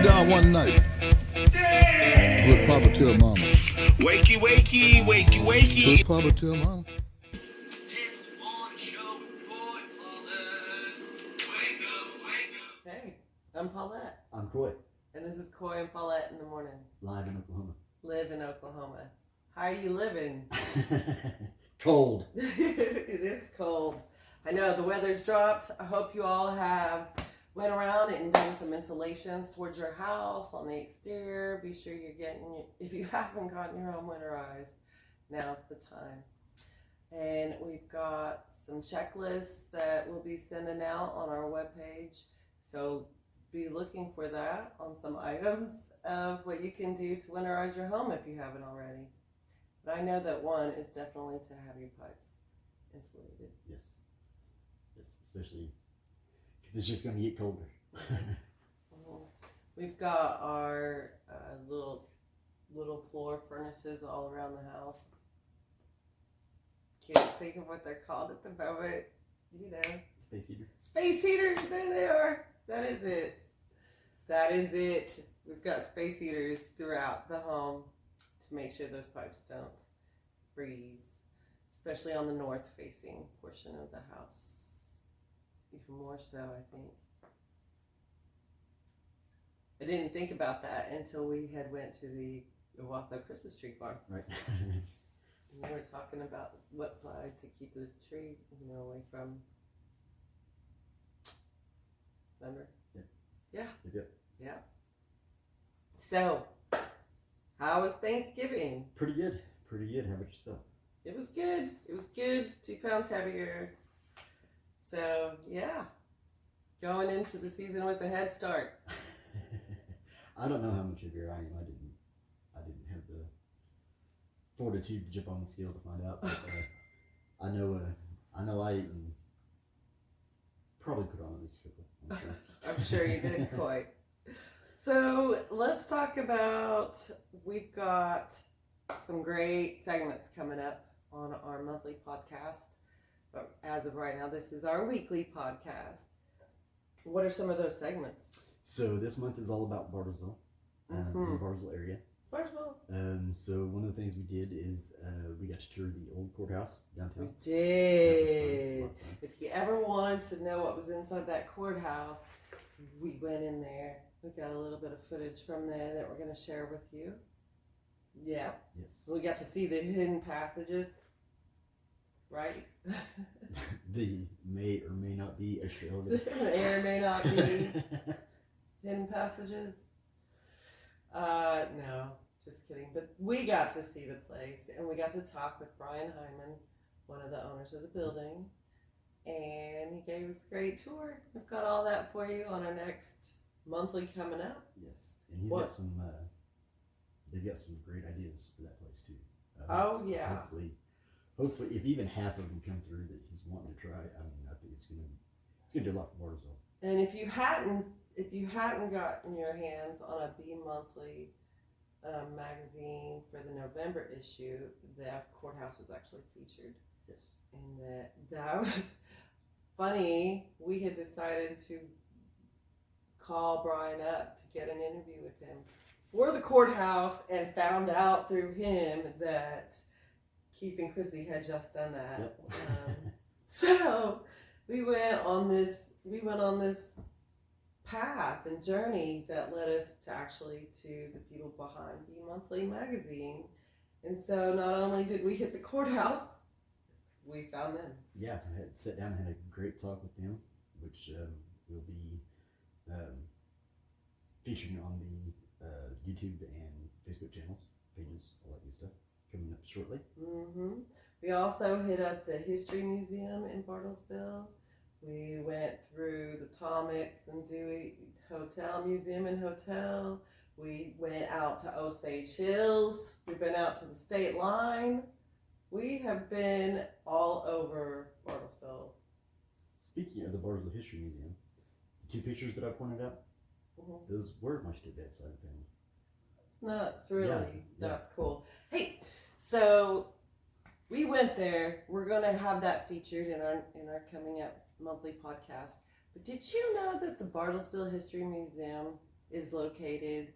down one night with Papa tell Mama. Wakey, wakey, wakey, wakey. What Papa tell Mama? Hey, I'm Paulette. I'm Coy, And this is Coy and Paulette in the morning. live in Oklahoma. Live in Oklahoma. How are you living? Cold. It is cold. I know the weather's dropped. I hope you all have went around and done some insulations towards your house on the exterior. Be sure you're getting, if you haven't gotten your home winterized, now's the time. And we've got some checklists that we'll be sending out on our webpage. So be looking for that on some items of what you can do to winterize your home if you haven't already. But I know that one is definitely to have your pipes insulated. Yes. Yes, especially because it's just going to get colder. We've got our little floor furnaces all around the house. Can't think of what they're called at the moment. You know. Space heater. Space heaters, there they are. That is it. That is it. We've got space heaters throughout the home to make sure those pipes don't freeze, especially on the north facing portion of the house. Even more so, I think. I didn't think about that until we had went to the Owasso Christmas tree farm. Right. And we were talking about what side to keep the tree, away from. Remember? Yep. Yeah. So, how was Thanksgiving? Pretty good. Pretty good. How about yourself? It was good. 2 pounds heavier. So, yeah. Going into the season with a head start. I don't know how much heavier I am. I didn't have the fortitude to jump on the scale to find out. But, I know I ate and probably put on at least a couple. I'm sure. I'm sure you did quite. So let's talk about, we've got some great segments coming up on our monthly podcast. But as of right now, this is our weekly podcast. What are some of those segments? So this month is all about Bartlesville, in the Bartlesville area. Bartlesville. So one of the things we did is we got to tour the old courthouse downtown. We did. If you ever wanted to know what was inside that courthouse, we went in there. We got a little bit of footage from there that we're going to share with you. Yeah. Yes. We got to see the hidden passages, right? The may or may not be extra elevator. May or may not be hidden passages. No, just kidding. But we got to see the place, and we got to talk with Brian Hyman, one of the owners of the building, and he gave us a great tour. We've got all that for you on our next monthly coming up. Yes, and he's got some. They've got some great ideas for that place too. Oh yeah. Hopefully, if even half of them come through that he's wanting to try, I think it's gonna do a lot for Bartlesville. And if you hadn't gotten your hands on a B monthly magazine for the November issue, the courthouse was actually featured. Yes. And that was funny. We had decided to call Brian up to get an interview with him for the courthouse, and found out through him that Keith and Chrissy had just done that. Yep. So we went on this path and journey that led us to the people behind B Monthly magazine. And so not only did we hit the courthouse, we found them. Yeah, I had sat down and had a great talk with them, which will be featured on the YouTube and Facebook channels, pages, all that good stuff, coming up shortly. Mm-hmm. We also hit up the History Museum in Bartlesville. We went through the Thomas and Dewey Museum and Hotel. We went out to Osage Hills. We've been out to the state line. We have been all over Bartlesville. Speaking of the Bartlesville History Museum, the 2 pictures that I pointed out, those were my stepdad's side of the family. It's nuts, really. Yeah. That's cool. Hey, so we went there. We're going to have that featured in our coming up monthly podcast. But did you know that the Bartlesville History Museum is located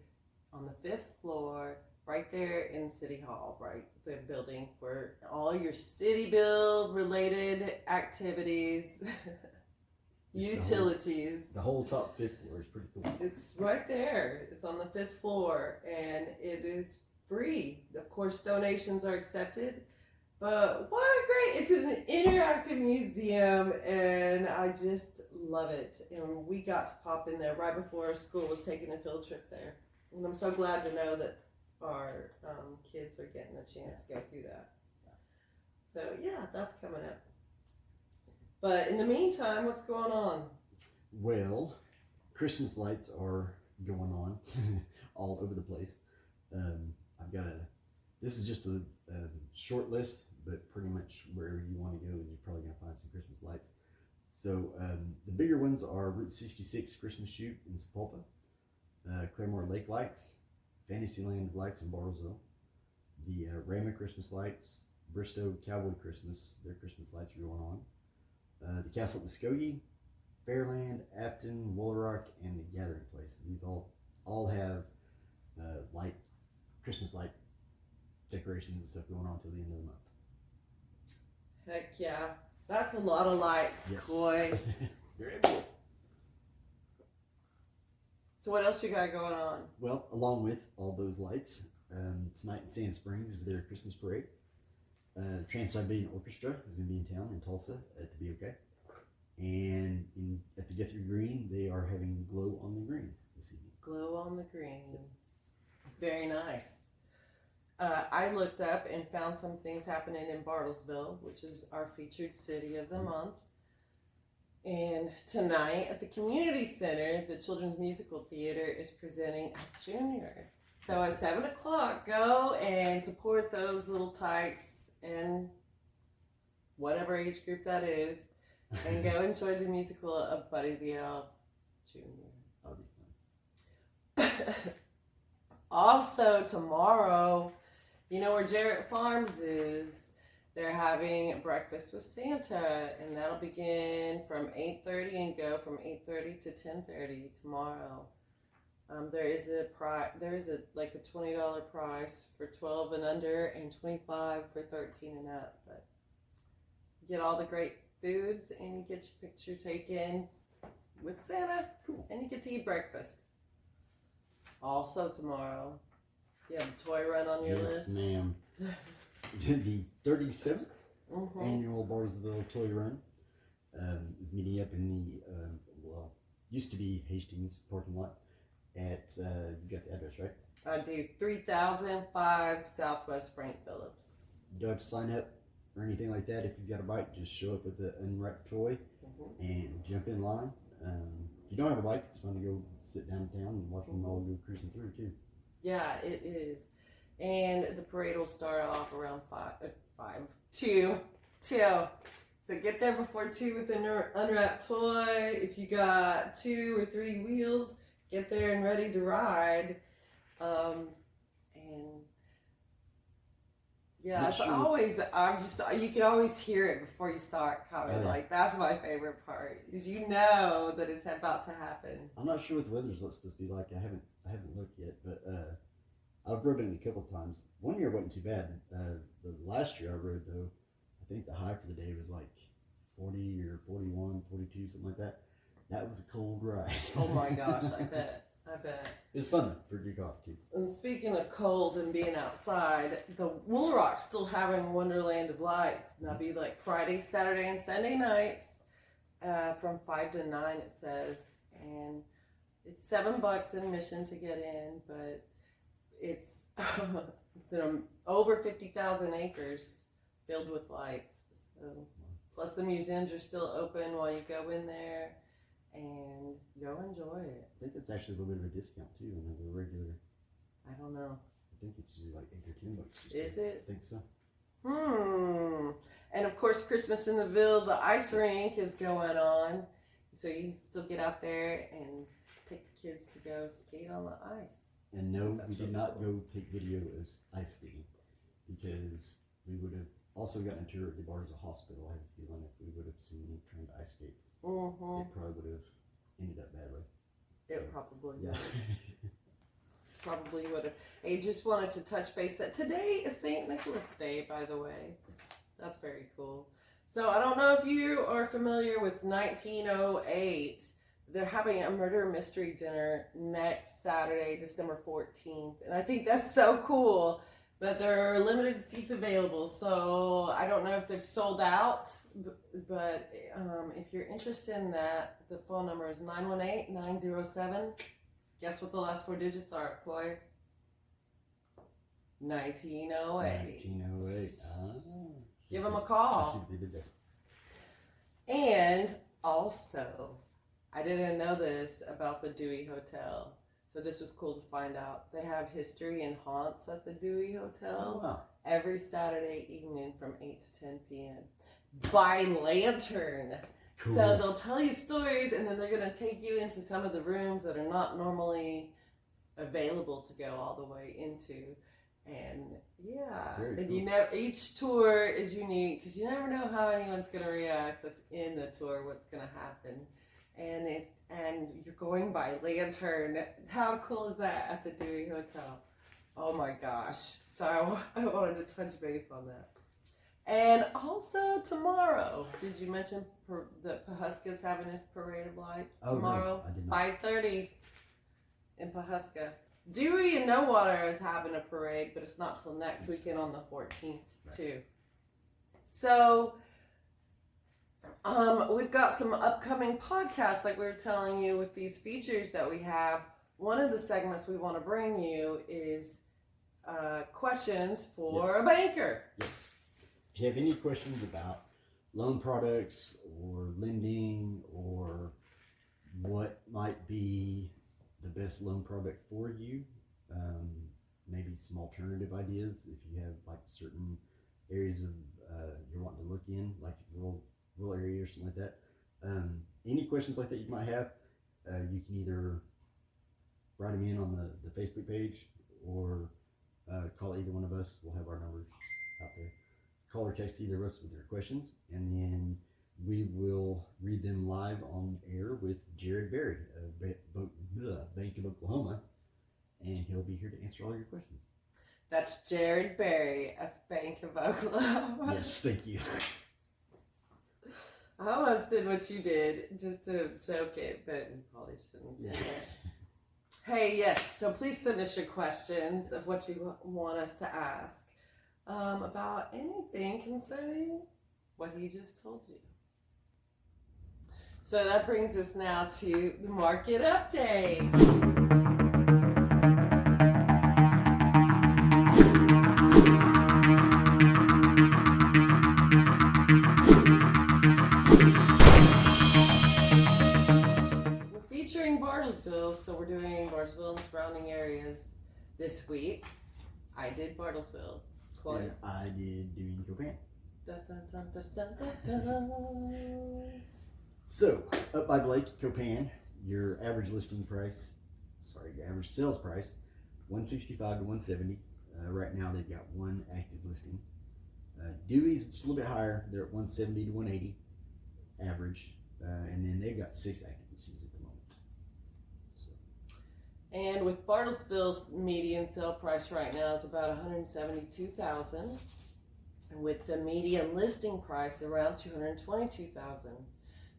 on the 5th floor, right there in City Hall, right? The building for all your city bill related activities, utilities. The whole top 5th floor is pretty cool. It's right there. It's on the 5th floor, and it is free. Of course, donations are accepted. But what a great, it's an interactive museum, and I just love it. And we got to pop in there right before school was taking a field trip there. And I'm so glad to know that our kids are getting a chance to go through that. So yeah, that's coming up. But in the meantime, what's going on? Well, Christmas lights are going on all over the place. I've got this is just a short list, but pretty much wherever you want to go, you're probably going to find some Christmas lights. So the bigger ones are Route 66 Christmas Shoot in Sapulpa, Claremore Lake Lights, Fantasyland Lights in Bartlesville, the Rama Christmas Lights, Bristow Cowboy Christmas, their Christmas lights are going on, the Castle at Muskogee, Fairland, Afton, Woolaroc, and the Gathering Place. These all have Christmas light decorations and stuff going on till the end of the month. Heck yeah. That's a lot of lights, Yes. Coy. They're everywhere. So what else you got going on? Well, along with all those lights, tonight in Sand Springs is their Christmas parade. The Trans-Siberian Orchestra is going to be in town in Tulsa at the BOK. And at the Guthrie Green, they are having Glow on the Green this evening. Glow on the Green. Very nice. I looked up and found some things happening in Bartlesville, which is our featured city of the month. And tonight at the Community Center, the Children's Musical Theater is presenting F Junior. So at 7 o'clock, go and support those little tykes and whatever age group that is, and go enjoy the musical of Buddy the Elf Jr. That'll be fun. Also, tomorrow, you know where Jarrett Farms is? They're having breakfast with Santa, and that'll begin from 8:30 and go from 8:30 to 10:30 tomorrow. There is a $20 price for 12 and under, and $25 for 13 and up. But you get all the great foods, and you get your picture taken with Santa, Cool. and you get to eat breakfast. Also tomorrow, you have a toy run on your Yes, list. ma'am. The 37th Mm-hmm. annual Bartlesville Toy Run is meeting up in the, used to be Hastings parking lot at, you got the address, right? I do 3005 Southwest Frank Phillips. You don't have to sign up or anything like that. If you've got a bike, just show up with the unwrapped toy Mm-hmm. and jump in line. If you don't have a bike, it's fun to go sit downtown and watch them all go cruising through too. Yeah, it is. And the parade will start off around 2. So get there before 2 with an unwrapped toy. If you got 2 or 3 wheels, get there and ready to ride. And yeah, Not it's sure. always, you can always hear it before you saw it coming. Yeah. Like, that's my favorite part, is you know that it's about to happen. I'm not sure what the weather's supposed to be like. I haven't looked yet, but I've rode it a couple of times. One year wasn't too bad. The last year I rode though, I think the high for the day was like 40 or 41, 42, something like that. That was a cold ride. Oh my gosh, I bet. It's fun though, for a good cause too. And speaking of cold and being outside, the Woolrock's still having Wonderland of Lights. And that'll be like Friday, Saturday, and Sunday nights from 5 to 9, it says. And it's $7 admission to get in, but it's over 50,000 acres filled with lights. So, plus the museums are still open while you go in there, and go enjoy it. I think that's actually a little bit of a discount too on the regular. I don't know. I think it's usually like $8 or $10. Is it? I think so. And of course, Christmas in the Ville, the ice rink is going on. So you still get out there and take the kids to go skate on the ice. And no, That's we did really not cool. go take video of ice skating because we would have also gotten a tour at the Bartlesville Hospital. I have a feeling if we would have seen me trying to ice skate, Mm-hmm. it probably would have ended up badly. It So, probably Yeah. probably would have. I just wanted to touch base that today is St. Nicholas Day, by the way. That's very cool. So I don't know if you are familiar with 1908. They're having a murder mystery dinner next Saturday, December 14th. And I think that's so cool. But there are limited seats available. So I don't know if they've sold out. But if you're interested in that, the phone number is 918-907. Guess what the last four digits are, Coy? 1908. 1908. Give them a I see call. what they did there. And also, I didn't know this about the Dewey Hotel. So this was cool to find out. They have history and haunts at the Dewey Hotel Oh, wow. every Saturday evening from 8 to 10 p.m. by lantern. Cool. So they'll tell you stories, and then they're going to take you into some of the rooms that are not normally available to go all the way into. And yeah, Very and cool. you never. Each tour is unique because you never know how anyone's going to react. That's in the tour, what's going to happen, and you're going by lantern. How cool is that at the Dewey Hotel? Oh my gosh! So I wanted to touch base on that. And also tomorrow, did you mention that Pawhuska's having his parade of lights Oh, no, tomorrow? I did not. 5:30 in Pawhuska. Dewey and No Water is having a parade, but it's not till next weekend on the 14th too. So we've got some upcoming podcasts, like we were telling you, with these features that we have. One of the segments we want to bring you is questions for a banker. Yes. If you have any questions about loan products or lending or what might be the best loan product for you, maybe some alternative ideas if you have like certain areas of you're wanting to look in, like rural area or something like that. Any questions like that you might have, you can either write them in on the Facebook page or call either one of us. We'll have our numbers out there. Call or text either of us with your questions, and then we will read them live on air with Jared Berry of Bank of Oklahoma, and he'll be here to answer all your questions. That's Jared Berry of Bank of Oklahoma. Yes, thank you. I almost did what you did just to joke it, but you probably shouldn't do Yeah. that. Hey, yes, so please send us your questions of what you want us to ask about anything concerning what he just told you. So that brings us now to the market update. We're featuring Bartlesville, so we're doing Bartlesville and surrounding areas this week. I did Bartlesville. Coy. And I did Dewey Copan. Dun, dun, dun, dun, dun, dun, dun. So, up by the lake, Copan, your average sales price, $165 to $170. Right now, they've got one active listing. Dewey's just a little bit higher. They're at $170 to $180 average, and then they've got 6 active listings at the moment. So, And with Bartlesville's median sale price right now is about $172,000, and with the median listing price around $222,000.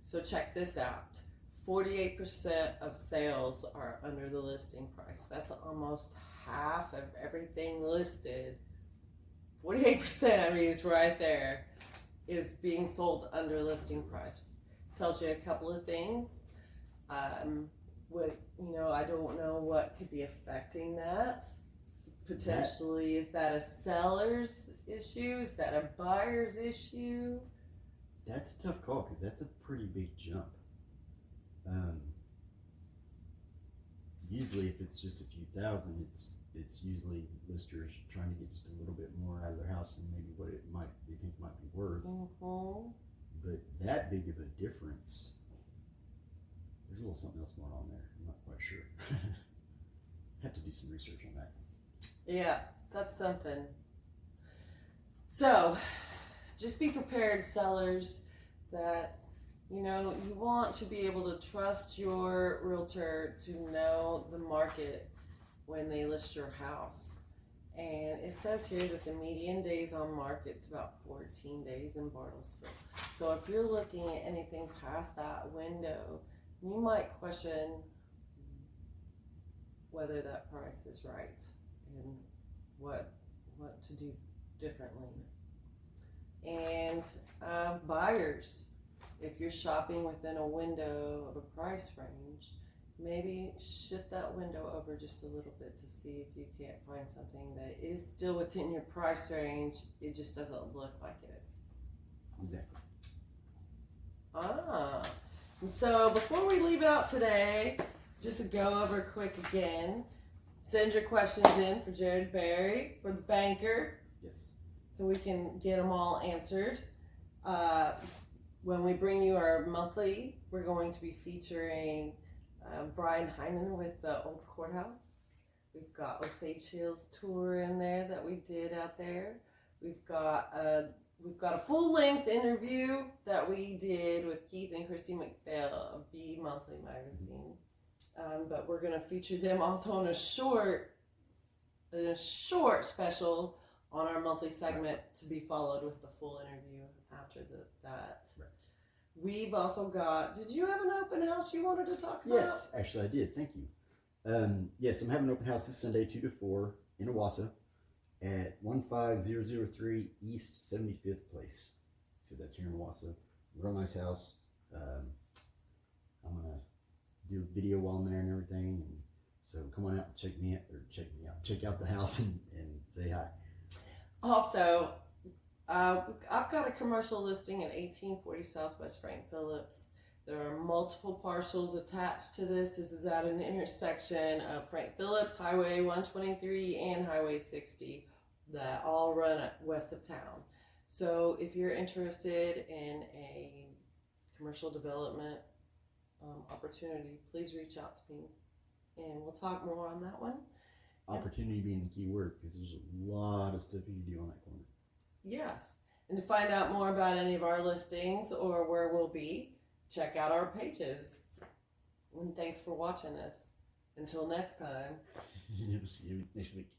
So check this out: 48% of sales are under the listing price. That's almost half of everything listed. 48%, I mean, it's right there, is being sold under listing price. Tells you a couple of things. I don't know what could be affecting that. Potentially, is that a seller's issue? Is that a buyer's issue? that's a tough call because that's a pretty big jump. Usually, if it's just a few thousand, it's usually listers trying to get just a little bit more out of their house than maybe what they think might be worth. Mm-hmm. But that big of a difference, there's a little something else going on there. I'm not quite sure. Have to do some research on that. Yeah, that's something. So, just be prepared, sellers, that You know, you want to be able to trust your realtor to know the market when they list your house. And it says here that the median days on market's about 14 days in Bartlesville. So if you're looking at anything past that window, you might question whether that price is right and what to do differently. And buyers, if you're shopping within a window of a price range, maybe shift that window over just a little bit to see if you can't find something that is still within your price range. It just doesn't look like it is. Exactly. And so before we leave out today, just to go over quick again, send your questions in for Jared Berry, for the banker, Yes. so we can get them all answered. When we bring you our monthly, we're going to be featuring Brian Hyman with the Old Courthouse. We've got Osage Hills tour in there that we did out there. We've got a full-length interview that we did with Keith and Christy McPhail of B Monthly magazine. But we're going to feature them also in a short special on our monthly segment to be followed with the full interview after that. Right. We've also got, did you have an open house you wanted to talk about? Yes, actually I did. Thank you. Yes, I'm having an open house this Sunday, 2 to 4 in Owasso at 15003 East 75th Place. So that's here in Owasso. Real nice house. I'm going to do a video while I'm there and everything. And so come on out and check out the house and say hi. Also, I've got a commercial listing at 1840 Southwest Frank Phillips. There are multiple parcels attached to this. This is at an intersection of Frank Phillips, Highway 123, and Highway 60 that all run west of town. So if you're interested in a commercial development opportunity, please reach out to me and we'll talk more on that one. Opportunity being the key word, because there's a lot of stuff you can do on that corner. Yes. And to find out more about any of our listings or where we'll be, check out our pages. And thanks for watching us. Until next time. See you next week.